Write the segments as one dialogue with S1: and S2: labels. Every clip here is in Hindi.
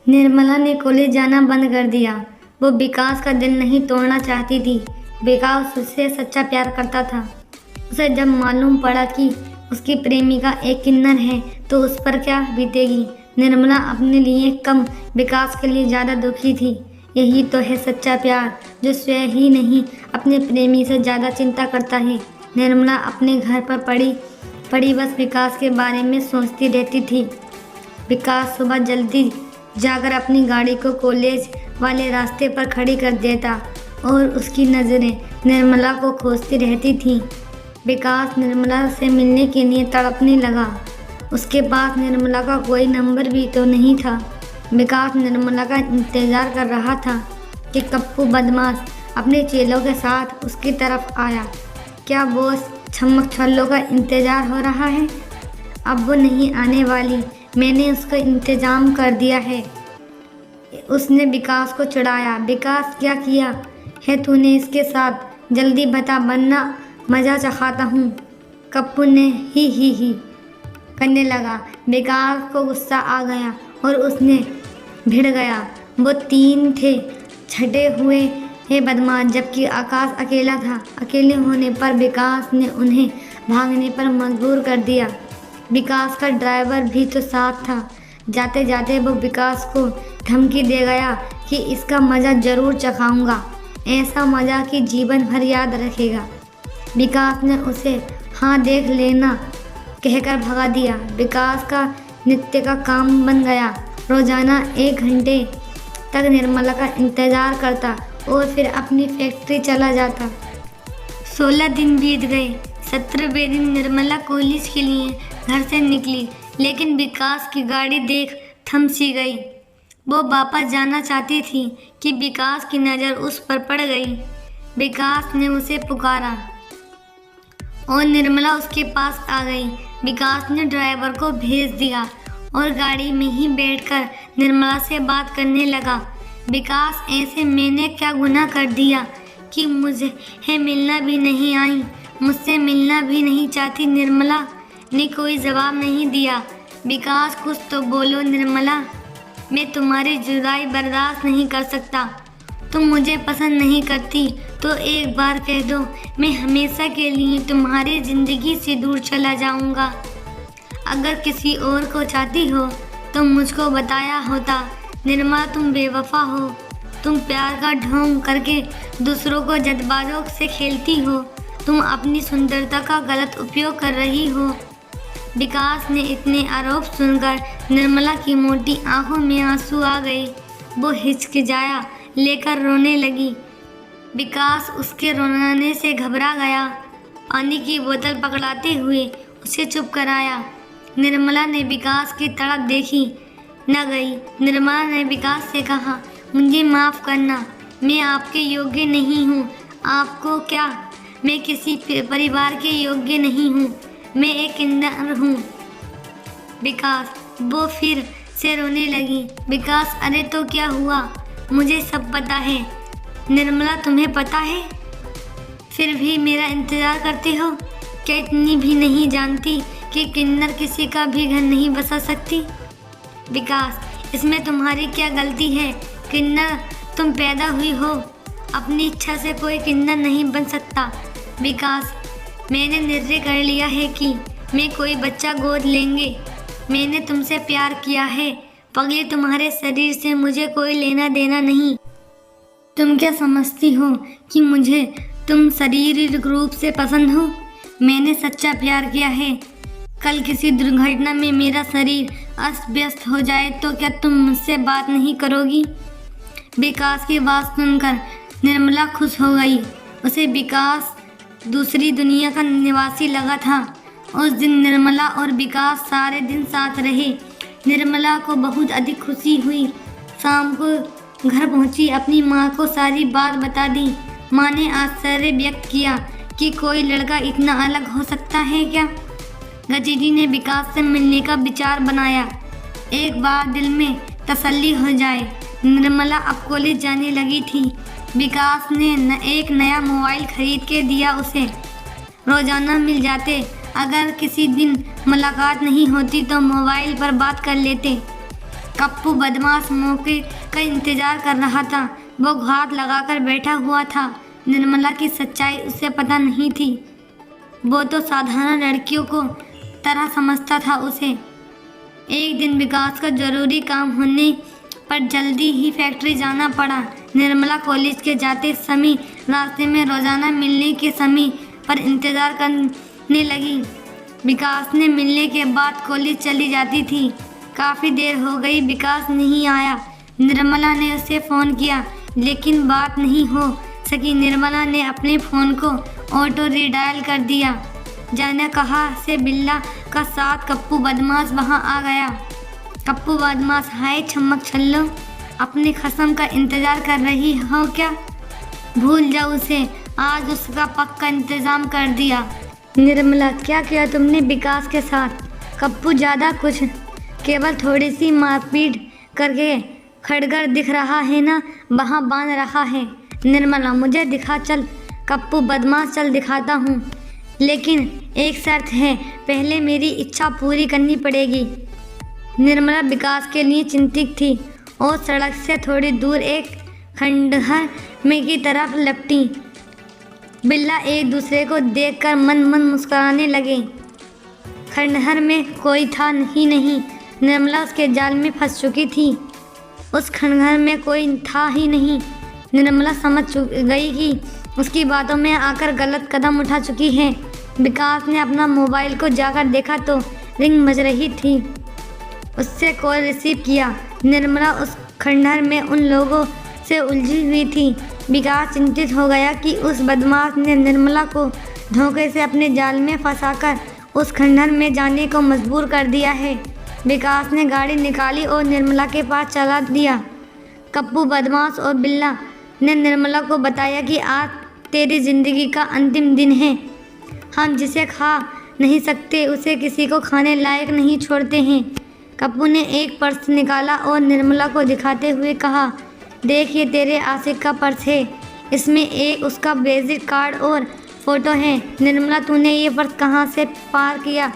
S1: निर्मला ने कॉलेज जाना बंद कर दिया। वो विकास का दिल नहीं तोड़ना चाहती थी। विकास उससे सच्चा प्यार करता था। उसे जब मालूम पड़ा कि उसकी प्रेमिका एक किन्नर है तो उस पर क्या बीतेगी। निर्मला अपने लिए कम, विकास के लिए ज़्यादा दुखी थी। यही तो है सच्चा प्यार, जो स्वयं ही नहीं अपने प्रेमी से ज़्यादा चिंता करता है। निर्मला अपने घर पर पड़ी बस विकास के बारे में सोचती रहती थी। विकास सुबह जल्दी जाकर अपनी गाड़ी को कॉलेज वाले रास्ते पर खड़ी कर देता और उसकी नज़रें निर्मला को खोजती रहती थीं। विकास निर्मला से मिलने के लिए तड़पने लगा। उसके पास निर्मला का कोई नंबर भी तो नहीं था। विकास निर्मला का इंतज़ार कर रहा था कि कप्पू बदमाश अपने चेलों के साथ उसकी तरफ आया। क्या बॉस छमक छल्लों का इंतज़ार हो रहा है? अब वो नहीं आने वाली, मैंने उसका इंतज़ाम कर दिया है। उसने विकास को चिढ़ाया। विकास, क्या किया है तूने इसके साथ? जल्दी बता, वरना मज़ा चखाता हूँ। कप्पू ने ही करने लगा। विकास को गुस्सा आ गया और उसने भिड़ गया। वो तीन थे छटे हुए हे बदमाश, जबकि आकाश अकेला था। अकेले होने पर विकास ने उन्हें भागने पर मजबूर कर दिया। विकास का ड्राइवर भी तो साथ था। जाते जाते वो विकास को धमकी दे गया कि इसका मज़ा ज़रूर चखाऊंगा, ऐसा मज़ा कि जीवन भर याद रखेगा। विकास ने उसे हाँ देख लेना कहकर भगा दिया। विकास का नित्य का काम बन गया। रोज़ाना 1 घंटे तक निर्मला का इंतज़ार करता और फिर अपनी फैक्ट्री चला जाता। 16 दिन बीत गए। 17वें दिन निर्मला कॉलेज के लिए घर से निकली, लेकिन विकास की गाड़ी देख थम सी गई। वो वापस जाना चाहती थी कि विकास की नज़र उस पर पड़ गई। विकास ने उसे पुकारा और निर्मला उसके पास आ गई। विकास ने ड्राइवर को भेज दिया और गाड़ी में ही बैठकर निर्मला से बात करने लगा। विकास, ऐसे मैंने क्या गुनाह कर दिया कि मुझे मिलना भी नहीं आई, मुझसे मिलना भी नहीं चाहती? निर्मला ने कोई जवाब नहीं दिया। विकास, कुछ तो बोलो निर्मला, मैं तुम्हारी जुदाई बर्दाश्त नहीं कर सकता। तुम मुझे पसंद नहीं करती तो एक बार कह दो, मैं हमेशा के लिए तुम्हारी ज़िंदगी से दूर चला जाऊंगा। अगर किसी और को चाहती हो तो मुझको बताया होता। निर्मला, तुम बेवफा हो। तुम प्यार का ढोंग करके दूसरों को जल्दबाजों से खेलती हो। तुम अपनी सुंदरता का गलत उपयोग कर रही हो। विकास ने इतने आरोप सुनकर निर्मला की मोटी आंखों में आंसू आ गए। वो हिचकिचाया लेकर रोने लगी। विकास उसके रोने से घबरा गया। पानी की बोतल पकड़ाते हुए उसे चुप कराया। निर्मला ने विकास की तड़प देखी न गई। निर्मला ने विकास से कहा, मुझे माफ़ करना, मैं आपके योग्य नहीं हूँ। आपको क्या? मैं किसी परिवार के योग्य नहीं हूँ, मैं एक किन्नर हूँ। विकास, वो फिर से रोने लगी। विकास, अरे तो क्या हुआ? मुझे सब पता है। निर्मला, तुम्हें पता है फिर भी मेरा इंतज़ार करते हो? क्या इतनी भी नहीं जानती कि किन्नर किसी का भी घर नहीं बसा सकती? विकास, इसमें तुम्हारी क्या गलती है? किन्नर तुम पैदा हुई हो, अपनी इच्छा से कोई किन्नर नहीं बन सकता। विकास, मैंने निर्णय कर लिया है कि मैं कोई बच्चा गोद लेंगे। मैंने तुमसे प्यार किया है पगली, तुम्हारे शरीर से मुझे कोई लेना देना नहीं। तुम क्या समझती हो कि मुझे तुम शारीरिक रूप से पसंद हो? मैंने सच्चा प्यार किया है। कल किसी दुर्घटना में मेरा शरीर अस्त व्यस्त हो जाए तो क्या तुम मुझसे बात नहीं करोगी? विकास की बात सुनकर निर्मला खुश हो गई। उसे विकास दूसरी दुनिया का निवासी लगा था। उस दिन निर्मला और विकास सारे दिन साथ रहे। निर्मला को बहुत अधिक खुशी हुई। शाम को घर पहुंची, अपनी माँ को सारी बात बता दी। माँ ने आश्चर्य व्यक्त किया कि कोई लड़का इतना अलग हो सकता है क्या? गजीजी ने विकास से मिलने का विचार बनाया। एक बार दिल में तसल्ली हो जाए। निर्मला अब कॉलेज जाने लगी थी। विकास ने एक नया मोबाइल खरीद के दिया उसे। रोज़ाना मिल जाते। अगर किसी दिन मुलाकात नहीं होती तो मोबाइल पर बात कर लेते। कप्पू बदमाश मौके का इंतजार कर रहा था। वो घात लगाकर बैठा हुआ था। निर्मला की सच्चाई उसे पता नहीं थी। वो तो साधारण लड़कियों को तरह समझता था उसे। एक दिन विकास का जरूरी काम होने पर जल्दी ही फैक्ट्री जाना पड़ा। निर्मला कॉलेज के जाते समय रास्ते में रोजाना मिलने के समय पर इंतजार करने लगी। विकास ने मिलने के बाद कॉलेज चली जाती थी। काफ़ी देर हो गई, विकास नहीं आया। निर्मला ने उसे फ़ोन किया लेकिन बात नहीं हो सकी। निर्मला ने अपने फ़ोन को ऑटो रीडायल कर दिया। जाने कहाँ से बिल्ला का साथ कप्पू बदमाश वहाँ आ गया। कप्पू बदमाश, हाय छमक छल्लो, अपनी कसम का इंतज़ार कर रही हो क्या? भूल जाओ उसे, आज उसका पक्का इंतज़ाम कर दिया। निर्मला, क्या किया तुमने विकास के साथ? कप्पू, ज़्यादा कुछ, केवल थोड़ी सी मारपीट करके खड़गर दिख रहा है ना, वहाँ बांध रखा है। निर्मला, मुझे दिखा चल। कप्पू बदमाश, चल दिखाता हूँ, लेकिन एक शर्त है, पहले मेरी इच्छा पूरी करनी पड़ेगी। निर्मला विकास के लिए चिंतित थी और सड़क से थोड़ी दूर एक खंडहर में की तरफ लपटी। बिल्ला एक दूसरे को देखकर मन मन मुस्कुराने लगे। खंडहर में कोई था ही नहीं। निर्मला उसके जाल में फंस चुकी थी। उस खंडहर में कोई था ही नहीं। निर्मला समझ गई कि उसकी बातों में आकर गलत कदम उठा चुकी है। विकास ने अपना मोबाइल को जाकर देखा तो रिंग बज रही थी। उससे कॉल रिसीव किया। निर्मला उस खंडहर में उन लोगों से उलझी हुई थी। विकास चिंतित हो गया कि उस बदमाश ने निर्मला को धोखे से अपने जाल में फंसाकर उस खंडहर में जाने को मजबूर कर दिया है। विकास ने गाड़ी निकाली और निर्मला के पास चला दिया। कप्पू बदमाश और बिल्ला ने निर्मला को बताया कि आज तेरी ज़िंदगी का अंतिम दिन है। हम जिसे खा नहीं सकते उसे किसी को खाने लायक नहीं छोड़ते हैं। कप्पू ने एक पर्स निकाला और निर्मला को दिखाते हुए कहा, देख, ये तेरे आशिक का पर्स है। इसमें एक उसका विजिट कार्ड और फ़ोटो है। निर्मला, तूने ये पर्स कहाँ से पार किया?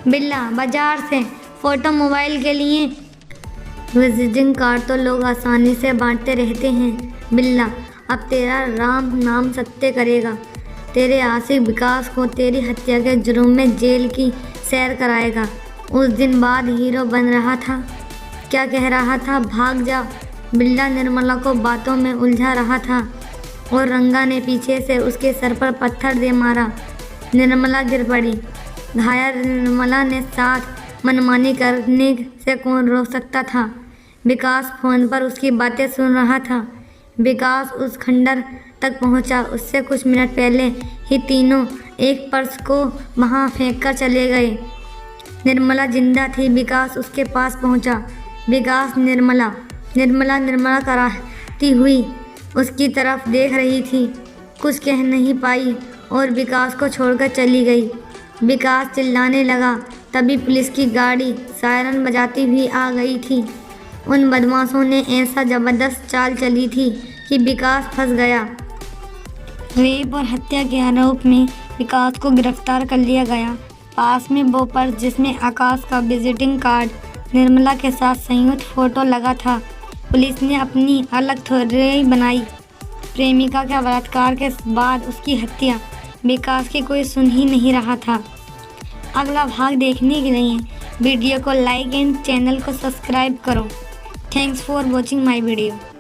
S1: बिल्ला, बाजार से। फ़ोटो मोबाइल के लिए। विजिटिंग कार्ड तो लोग आसानी से बांटते रहते हैं। बिल्ला, अब तेरा राम नाम सत्य करेगा। तेरे आशिक विकास को तेरी हत्या के जुर्म में जेल की सैर कराएगा। उस दिन बाद हीरो बन रहा था, क्या कह रहा था? भाग जा। बिल्ला निर्मला को बातों में उलझा रहा था और रंगा ने पीछे से उसके सर पर पत्थर दे मारा। निर्मला गिर पड़ी। घायल निर्मला ने साथ मनमानी करने से कौन रोक सकता था? विकास फ़ोन पर उसकी बातें सुन रहा था। विकास उस खंडर तक पहुंचा। उससे कुछ मिनट पहले ही तीनों एक पर्स को वहां फेंककर चले गए। निर्मला जिंदा थी। विकास उसके पास पहुंचा। विकास, निर्मला कराहती हुई उसकी तरफ देख रही थी। कुछ कह नहीं पाई और विकास को छोड़कर चली गई। विकास चिल्लाने लगा। तभी पुलिस की गाड़ी सायरन बजाती हुई आ गई थी। उन बदमाशों ने ऐसा ज़बरदस्त चाल चली थी कि विकास फंस गया। रेप और हत्या के आरोप में विकास को गिरफ्तार कर लिया गया। पास में वो पर्स जिसमें आकाश का विजिटिंग कार्ड, निर्मला के साथ संयुक्त फ़ोटो लगा था। पुलिस ने अपनी अलग थ्योरी बनाई। प्रेमिका के बलात्कार के बाद उसकी हत्या। विकास की कोई सुन ही नहीं रहा था। अगला भाग देखने के लिए वीडियो को लाइक एंड चैनल को सब्सक्राइब करो। Thanks for watching my video.